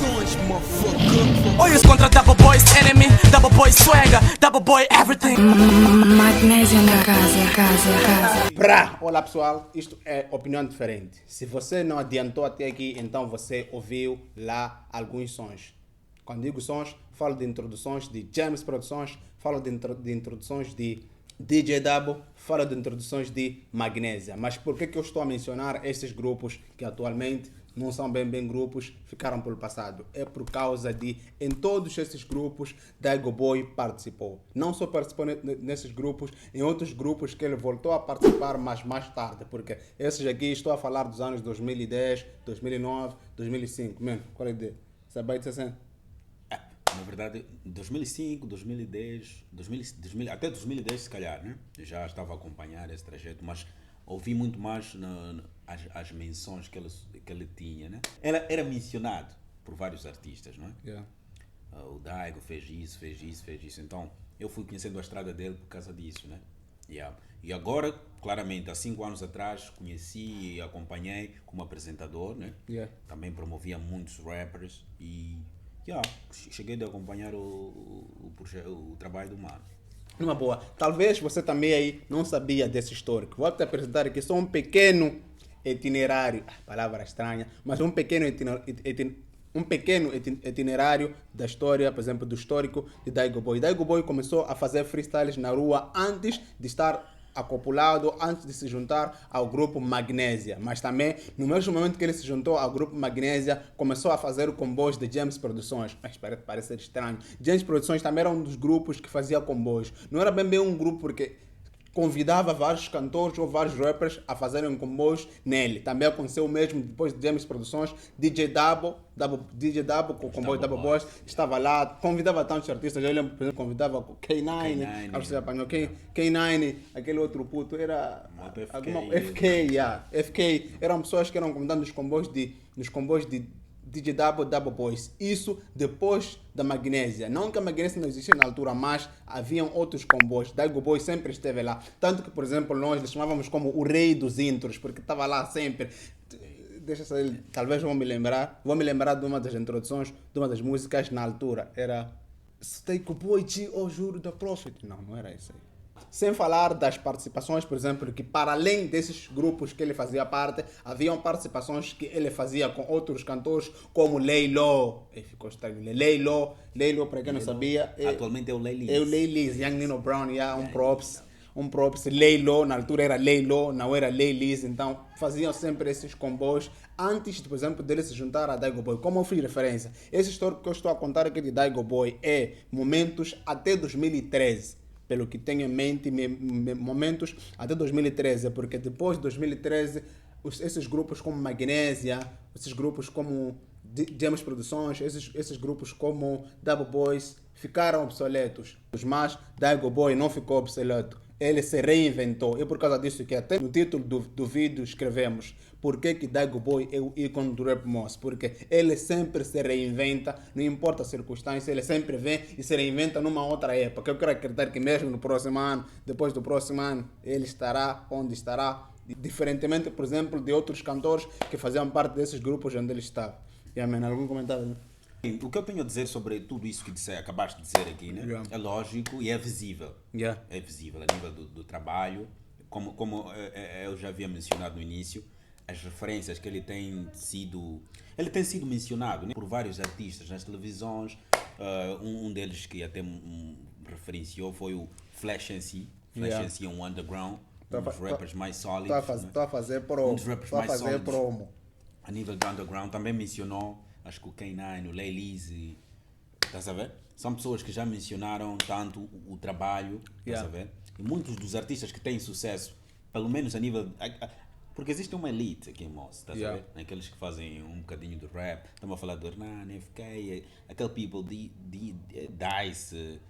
introduções, motherfucker. Olhos contra Double Boys Enemy, Double Boys Swagger, Double Boy Everything. Magnésia na casa. Pra! Olá pessoal, isto é opinião diferente. Se você não adiantou até aqui, então você ouviu lá alguns sons. Quando digo sons, falo de introduções de James Produções, falo de introduções de DJ Double, falo de introduções de Magnésia. Mas por que eu estou a mencionar esses grupos que atualmente não são bem grupos, ficaram pelo passado? É por causa de, em todos esses grupos, Daigo Boy participou. Não só participou nesses grupos, em outros grupos que ele voltou a participar, mas mais tarde, porque esses aqui, estou a falar dos anos 2010, 2009, 2005. Mano, qual é a ideia? Sabe de 60? Na verdade, 2005, 2010, 2000, até 2010 se calhar, né? Eu já estava a acompanhar esse trajeto, mas ouvi muito mais as menções que ele tinha, né? Era mencionado por vários artistas, não é? Yeah. O Daigo fez isso. Então, eu fui conhecendo a estrada dele por causa disso, né? Yeah. E agora, claramente, há 5 anos atrás, conheci e acompanhei como apresentador, né? Yeah. Também promovia muitos rappers e cheguei a acompanhar o trabalho do mano. Uma boa. Talvez você também aí não sabia desse histórico. Vou te apresentar aqui só um pequeno itinerário, palavra estranha, mas um pequeno itinerário da história, por exemplo, do histórico de Daigo Boy. Daigo Boy começou a fazer freestyles na rua antes de estar acoplado, antes de se juntar ao grupo Magnésia. Mas também, no mesmo momento que ele se juntou ao grupo Magnésia, começou a fazer o comboios de James Produções. Mas parece ser estranho. James Produções também era um dos grupos que fazia comboios. Não era bem um grupo porque convidava vários cantores ou vários rappers a fazerem comboios nele. Também aconteceu o mesmo depois de James Produções. DJ Double com o comboio Double Boys, estava lá, convidava tantos artistas. Eu lembro, por exemplo, convidava o K9, acho que você apanhou K9, aquele outro puto, era FK, eram pessoas que eram convidadas nos comboios de DJ Double Boys. Isso depois da Magnésia. Não que a Magnésia não existia na altura, mas haviam outros comboios. Daigo Boy sempre esteve lá. Tanto que, por exemplo, nós lhe chamávamos como o rei dos intros, porque estava lá sempre. Deixa eu saber, talvez vou me lembrar de uma das introduções, de uma das músicas na altura. Era Steak Boy G, oh juro da Profit. Não era isso aí. Sem falar das participações, por exemplo, que para além desses grupos que ele fazia parte, haviam participações que ele fazia com outros cantores, como Laylo. Ficou estranho. Laylo, para quem não sabia. Atualmente é o Lay Lys. É o Lay Lys, Young Nino Brown, um props. Laylo, na altura era Laylo, não era Lay Lys. Então faziam sempre esses comboios antes, por exemplo, dele se juntar a Daigo Boy. Como eu fiz referência, esse histórico que eu estou a contar aqui de Daigo Boy é momentos até 2013. Pelo que tenho em mente, momentos até 2013, porque depois de 2013, esses grupos como Magnésia, esses grupos como James Produções, esses grupos como Double Boys ficaram obsoletos. Mas Daigo Boy não ficou obsoleto, ele se reinventou. E por causa disso que até no título do vídeo escrevemos por que Daigo Boy é o ícone do Rap Moss. Porque ele sempre se reinventa, não importa a circunstância, ele sempre vem e se reinventa numa outra época. Eu quero acreditar que mesmo no próximo ano, depois do próximo ano, ele estará onde estará, diferentemente, por exemplo, de outros cantores que faziam parte desses grupos onde ele estava. E amém, algum comentário? O que eu tenho a dizer sobre tudo isso que acabaste de dizer aqui, né? Yeah. É lógico e é visível. Yeah. É visível a nível do trabalho. Como eu já havia mencionado no início, as referências que ele tem sido mencionado, né, por vários artistas nas televisões. Um deles que até referenciou foi o Flash MC. Flash MC é um underground, um dos rappers mais sólidos. Estou a fazer promo. Um dos rappers mais sólidos a nível do underground. Também mencionou, acho que o K9, o Lay Lys, estás a ver? São pessoas que já mencionaram tanto o trabalho, estás a ver? E muitos dos artistas que têm sucesso, pelo menos a nível... Porque existe uma elite aqui em Moss, estás a ver? Aqueles que fazem um bocadinho de rap. Estamos a falar do Hernan, FK, aquele people, Dice.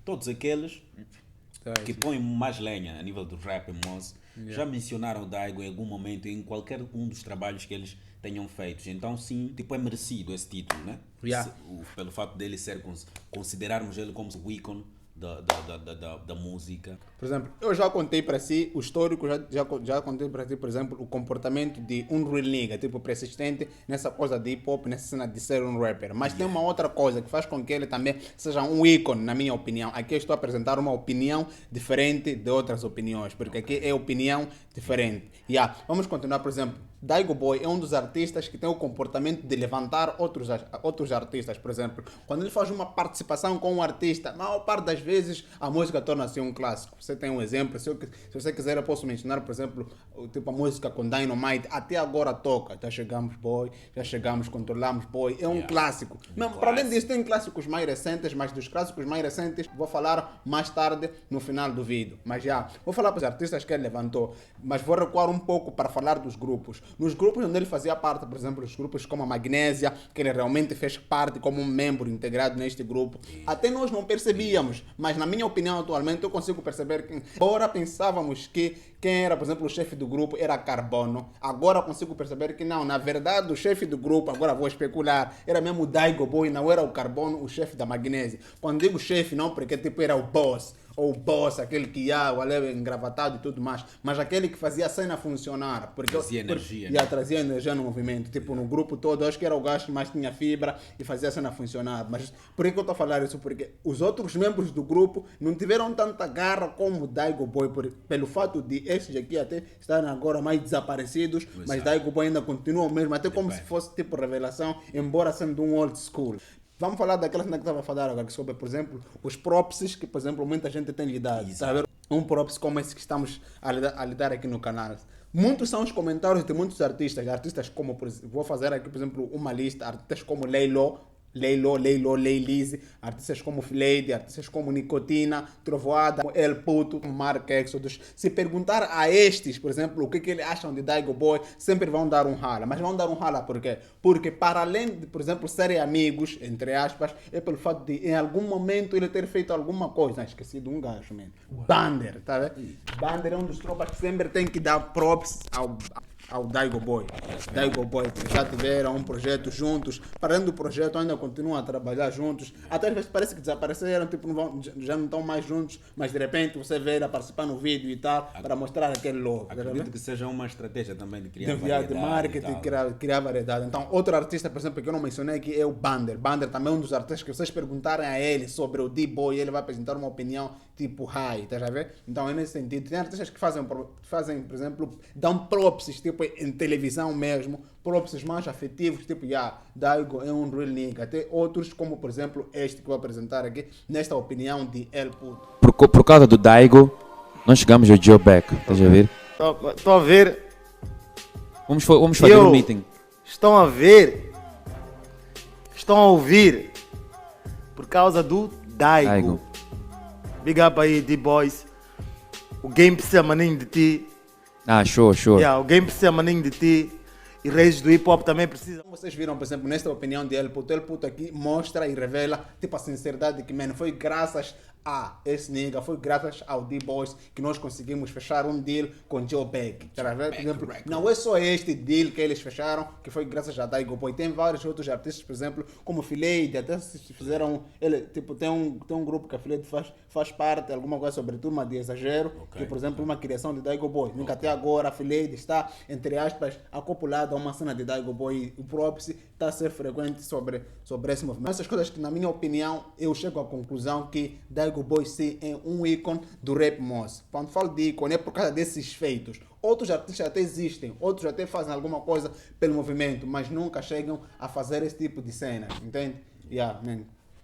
Todos aqueles que põem mais lenha a nível do rap em Moss. Já mencionaram o Daigo em algum momento em qualquer um dos trabalhos que eles tenham feito. Então, sim, tipo, é merecido esse título, né? Pelo fato dele ser, considerarmos ele como o ícone da música. Por exemplo, eu já contei para si o histórico, já contei para si, por exemplo, o comportamento de um real nigga, tipo, persistente nessa coisa de hip hop, nessa cena de ser um rapper. Mas tem uma outra coisa que faz com que ele também seja um ícone, na minha opinião. Aqui eu estou a apresentar uma opinião diferente de outras opiniões, porque aqui é opinião diferente. Vamos continuar, por exemplo. Daigo Boy é um dos artistas que tem o comportamento de levantar outros artistas, por exemplo. Quando ele faz uma participação com um artista, a maior parte das vezes a música torna-se um clássico. Você tem um exemplo, se você quiser eu posso mencionar, por exemplo, tipo a música com Dynamite, até agora toca. Já chegamos Boy, já chegamos, controlamos Boy, é um clássico. Mesmo, para além disso, tem clássicos mais recentes, mas dos clássicos mais recentes vou falar mais tarde no final do vídeo. Mas vou falar para os artistas que ele levantou, mas vou recuar um pouco para falar dos grupos. Nos grupos onde ele fazia parte, por exemplo, os grupos como a Magnésia, que ele realmente fez parte como um membro integrado neste grupo, até nós não percebíamos, mas na minha opinião atualmente eu consigo perceber que, embora pensávamos que quem era, por exemplo, o chefe do grupo era Carbono, agora consigo perceber que não, na verdade o chefe do grupo, agora vou especular, era mesmo o Daigo Boy, não era o Carbono, o chefe da Magnésia. Quando digo chefe, não porque tipo era o boss, ou o boss, aquele que ia engravatado e tudo mais, mas aquele que fazia a cena funcionar. Trazia energia. Trazia energia no movimento. Tipo, no grupo todo, eu acho que era o gajo que mais tinha fibra e fazia a cena funcionar. Mas por que eu estou a falar isso? Porque os outros membros do grupo não tiveram tanta garra como o Daigo Boy, pelo fato de esses aqui até estarem agora mais desaparecidos, mas Daigo Boy ainda continua o mesmo, até como se fosse tipo revelação, embora sendo um old school. Vamos falar daquela cena que estava a falar agora, sobre, por exemplo, os propsies que, por exemplo, muita gente tem lidado. Tá vendo? Um props como esse que estamos a lidar aqui no canal. Muitos são os comentários de muitos artistas como, vou fazer aqui, por exemplo, uma lista, artistas como Leilize, artistas como Fleide, artistas como Nicotina, Trovoada, El Puto, Mark Exodus. Se perguntar a estes, por exemplo, o que eles acham de Daigo Boy, sempre vão dar um rala. Mas vão dar um rala por quê? Porque para além de, por exemplo, serem amigos, entre aspas, é pelo fato de em algum momento ele ter feito alguma coisa. Esqueci de um gajo, mano. Bander, tá vendo? Bander é um dos tropas que sempre tem que dar props ao Daigo Boy. Daigo Boy, que já tiveram um projeto juntos. Para além do projeto, ainda continuam a trabalhar juntos. Até às vezes parece que desapareceram, tipo, já não estão mais juntos, mas de repente você vê ele a participar no vídeo e tal, para mostrar aquele love. Acredito que seja uma estratégia também de criar variedade. De marketing, criar variedade. Então, outro artista, por exemplo, que eu não mencionei aqui é o Bander. Bander também é um dos artistas que vocês perguntarem a ele sobre o D-Boy, ele vai apresentar uma opinião tipo high, tá já vendo? Então é nesse sentido. Tem artistas que fazem, por exemplo, dão propsies, tipo em televisão mesmo, propsies mais afetivos, tipo, Daigo é um real nigga. Até outros, como por exemplo este que vou apresentar aqui, nesta opinião de El Puto. Por causa do Daigo, nós chegamos ao Joe Beck, estás a ver? Estou a ver. Vamos fazer um meeting. Estão a ver. Estão a ouvir. Por causa do Daigo. Big up aí, D-Boys. O game precisa maninho de ti. Sure. O game precisa maninho de ti. E reis do hip hop também precisam. Vocês viram, por exemplo, nesta opinião de El Puto aqui mostra e revela tipo a sinceridade de que, mano, foi graças a esse nigga, foi graças ao D-Boys que nós conseguimos fechar um deal com Joe Beck. Por exemplo, não é só este deal que eles fecharam, que foi graças a Daigo Boy. Tem vários outros artistas, por exemplo, como Fleide, até se fizeram, ele, tipo, tem um grupo que a Fleide faz parte, alguma coisa sobre Turma de Exagero, que, por exemplo, uma criação de Daigo Boy. Nunca até agora a Fleide está, entre aspas, acoplada a uma cena de Daigo Boy. O Propsy está a ser frequente sobre esse movimento. Essas coisas que, na minha opinião, eu chego à conclusão que Daigo Boy sim é um ícone do rap moço. Quando falo de ícone é por causa desses feitos. Outros artistas até existem, outros até fazem alguma coisa pelo movimento, mas nunca chegam a fazer esse tipo de cena, entende?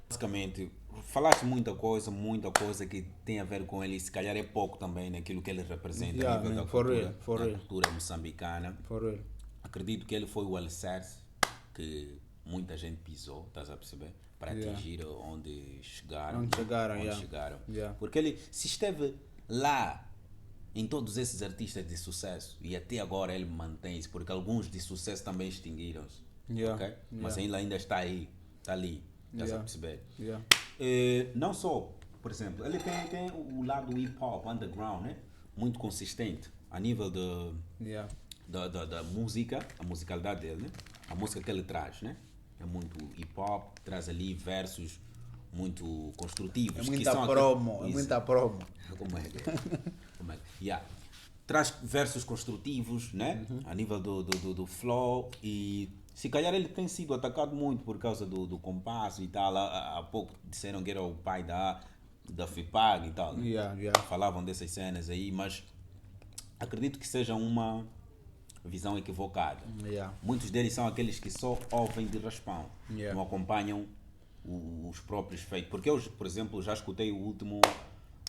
Basicamente, falaste muita coisa que tem a ver com ele, e se calhar é pouco também naquilo que ele representa a nível da cultura moçambicana. Acredito que ele foi o alicerce que muita gente pisou, estás a perceber? Para atingir onde chegaram. Porque ele se esteve lá em todos esses artistas de sucesso e até agora ele mantém-se, porque alguns de sucesso também extinguiram-se. Okay? Mas ele ainda está aí, está ali, estás a perceber? Não só, por exemplo, ele tem o lado hip hop underground, né? Muito consistente a nível da música, a musicalidade dele, né? A música que ele traz, né? É muito hip hop, traz ali versos muito construtivos. É que muita são promo, é Isso. muita promo. Como é que Como é que yeah. Traz versos construtivos, né? A nível do flow, e se calhar ele tem sido atacado muito por causa do compasso e tal. Há pouco disseram que era o pai da FIPAG e tal, né? Yeah. Falavam dessas cenas aí, mas acredito que seja uma visão equivocada. Yeah. Muitos deles são aqueles que só ouvem de raspão, Yeah. não acompanham os próprios feitos. Porque eu, por exemplo, já escutei o último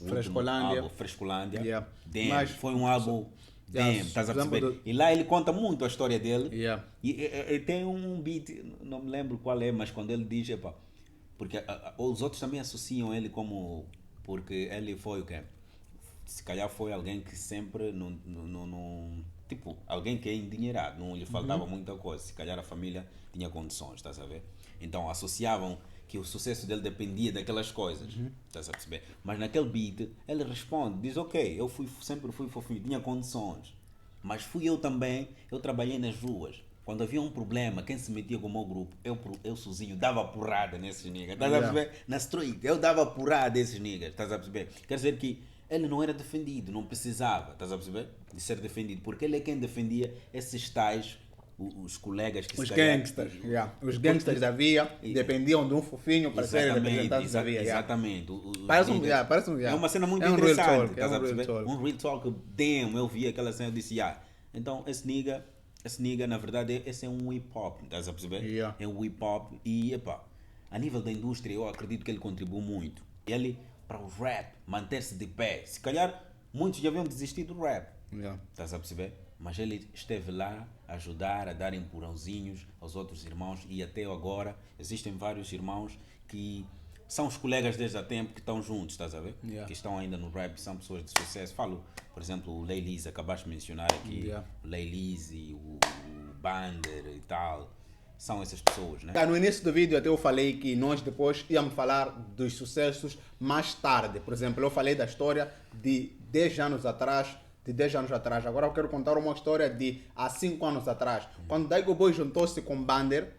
Frescolândia. álbum, Frescolândia. Yeah. Damn, Mas- foi um álbum. Yeah, Damn, estás a por exemplo, perceber? E lá ele conta muito a história dele. Yeah. E tem um beat, não me lembro qual é, mas quando ele diz, epá, porque os outros também associam ele como. Porque ele foi o quê? Se calhar foi alguém que sempre tipo, alguém que é endinheirado, não lhe faltava muita coisa. Se calhar a família tinha condições, estás a ver? Então associavam que o sucesso dele dependia daquelas coisas, estás a perceber? Mas naquele beat ele responde, diz ok, eu sempre fui fofinho, tinha condições, mas fui eu também, eu trabalhei nas ruas. Quando havia um problema, quem se metia com o meu grupo, eu sozinho dava porrada nesses niggas, estás a perceber? Na street, eu dava porrada desses niggas, estás a perceber? Quer dizer que ele não era defendido, não precisava, estás a perceber? De ser defendido, porque ele é quem defendia esses tais, os colegas que Os se calhar- gangsters, os gangsters da via dependiam de um fofinho para serem Exatamente, representantes da via. exatamente. Parece um- líderes. parece um- É uma cena muito é um real interessante, talk, estás é a um real perceber? talk. Um real talk, damn, eu vi aquela cena e disse, então esse nigga, na verdade, esse é um hip hop, estás a perceber? Yeah. É um hip hop e, a nível da indústria, eu acredito que ele contribuiu muito. Ele, para o rap, manter-se de pé, se calhar muitos já haviam desistido do rap, Yeah. estás a perceber? Mas ele esteve lá a ajudar, a dar empurrãozinhos aos outros irmãos, e até agora existem vários irmãos que são os colegas desde há tempo que estão juntos, estás a ver? Yeah. Que estão ainda no rap, são pessoas de sucesso. Falo, por exemplo, o Lay Lise, acabaste de mencionar aqui, Yeah. o Lay Lise, o Bander e tal, são essas pessoas, né? No início do vídeo até eu falei que nós depois íamos falar dos sucessos mais tarde. Por exemplo, eu falei da história de 10 anos atrás. Agora eu quero contar uma história de há 5 anos atrás. Quando Daigo Boy juntou-se com Bander,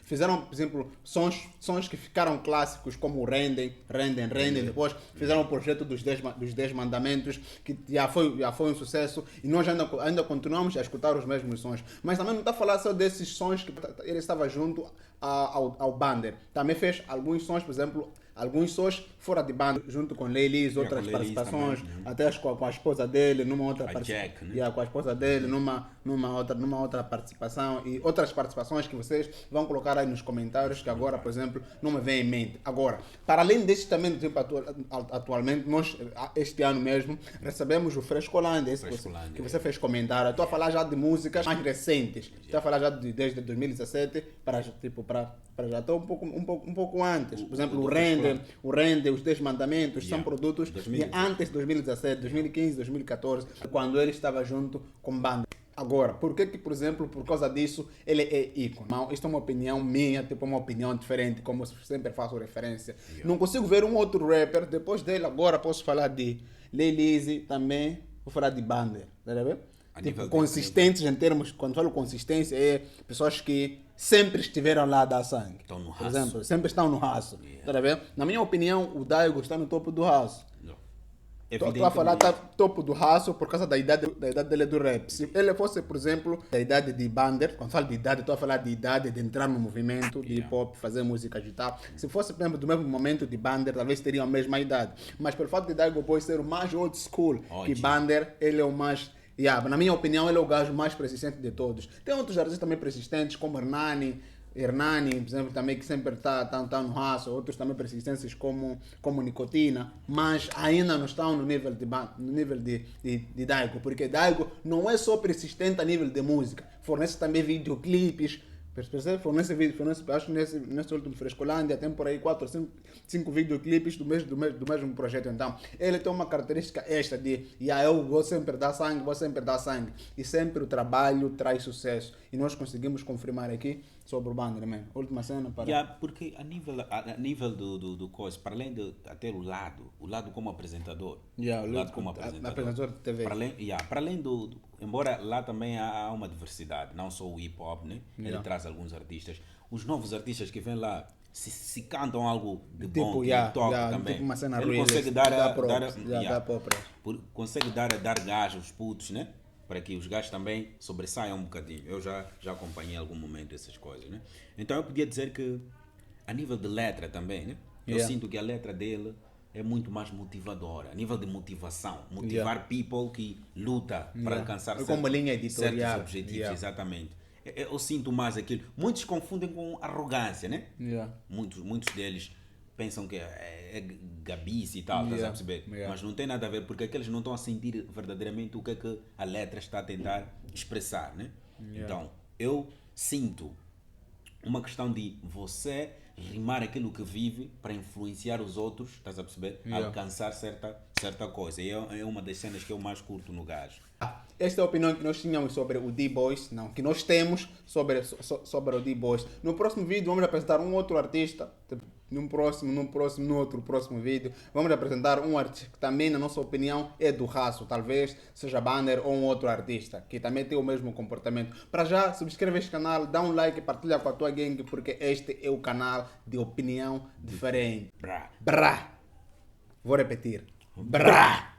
fizeram, por exemplo, sons que ficaram clássicos, como Rendem. Depois fizeram o projeto dos 10 Mandamentos, que já foi um sucesso, e nós ainda continuamos a escutar os mesmos sons. Mas também não está a falar só desses sons que ele estava junto ao Bander. Também fez alguns sons, por exemplo, alguns sons fora de banda, junto com Lay Lise, outras com Lay Lise participações, também, até com a esposa dele, numa outra Jack, né? com a esposa dele, numa outra participação, e outras participações que vocês vão colocar aí nos comentários, que agora, por exemplo, não me vem em mente. Agora, para além deste também, por exemplo, atualmente, nós, este ano mesmo, recebemos o Frescolândia, esse que você fez comentário. Estou a falar já de músicas mais recentes. Estou a falar já desde 2017 para já estou um pouco antes. Por exemplo, o Rende, os 10 Mandamentos, são produtos de antes de 2017, 2015, 2014, quando ele estava junto com banda. Agora, por que, por exemplo, por causa disso, ele é ícone? Não, isto é uma opinião minha, tipo uma opinião diferente, como eu sempre faço referência. Não consigo ver um outro rapper, depois dele agora posso falar de Lay Lise também, vou falar de Bander, tá vendo? Tipo, consistentes em termos, quando falo consistência, é pessoas que sempre estiveram lá a dar sangue. Estão no Por raço. exemplo, sempre estão no raço. Tá vendo? Na minha opinião, o Daigo está no topo do raço. Estou a falar tá topo do raço por causa da idade dele do rap. Se ele fosse, por exemplo, da idade de Bander, quando falo de idade, estou a falar de idade de entrar no movimento de hip hop, fazer música e tal. Se fosse, por exemplo, do mesmo momento de Bander, talvez teriam a mesma idade. Mas pelo fato de Daigo Boy ser o mais old school que Bander, ele é o mais... na minha opinião, ele é o gajo mais persistente de todos. Tem outros artistas também persistentes, como Hernani, por exemplo, também que sempre está no raço, outros também persistentes como Nicotina, mas ainda não estão no nível de Daigo, porque Daigo não é só persistente a nível de música, fornece também videoclipes, acho que nesse último Frescolândia tem por aí 4 ou 5 videoclipes do mesmo projeto. Então, ele tem uma característica extra de eu vou sempre dar sangue, e sempre o trabalho traz sucesso, e nós conseguimos confirmar aqui sobre o Bander, man. Última cena para... porque a nível do coisa, para além de até o lado como apresentador, o lado como apresentador de TV. para além embora lá também há uma diversidade, não só o hip hop, né? Ele Yeah. traz alguns artistas. Os novos artistas que vêm lá, se cantam algo de Tipo, bom, que yeah, toca yeah, também. tipo uma cena Ele real, consegue dá dar props, dá props. consegue dar gás aos putos, né? Para que os gajos também sobressaiam um bocadinho. Eu já acompanhei em algum momento essas coisas, né? Então eu podia dizer que a nível de letra também, né? Eu Yeah. sinto que a letra dele é muito mais motivadora, a nível de motivação. Motivar people que luta para Yeah. alcançar É como linha certos editorial. objetivos, Yeah. exatamente. Eu sinto mais aquilo. Muitos confundem com arrogância, né? Yeah. Muitos deles pensam que é gabice e tal, estás a Yeah. perceber? Yeah. Mas não tem nada a ver, porque aqueles não estão a sentir verdadeiramente o que é que a letra está a tentar expressar, né? Então, eu sinto uma questão de você rimar aquilo que vive para influenciar os outros, estás a perceber? A Yeah. alcançar certa coisa. E é uma das cenas que eu mais curto no gajo. Esta é a opinião que nós tínhamos sobre o D-Boys, não, que nós temos sobre o D-Boys. No próximo vídeo vamos apresentar um outro artista, tipo, no outro próximo vídeo, vamos apresentar um artista que também, na nossa opinião, é do raço, talvez seja Banner ou um outro artista, que também tem o mesmo comportamento. Para já, subscreve este canal, dá um like e partilha com a tua gangue, porque este é o canal de opinião diferente. Brá. Brá! Vou repetir. Brá!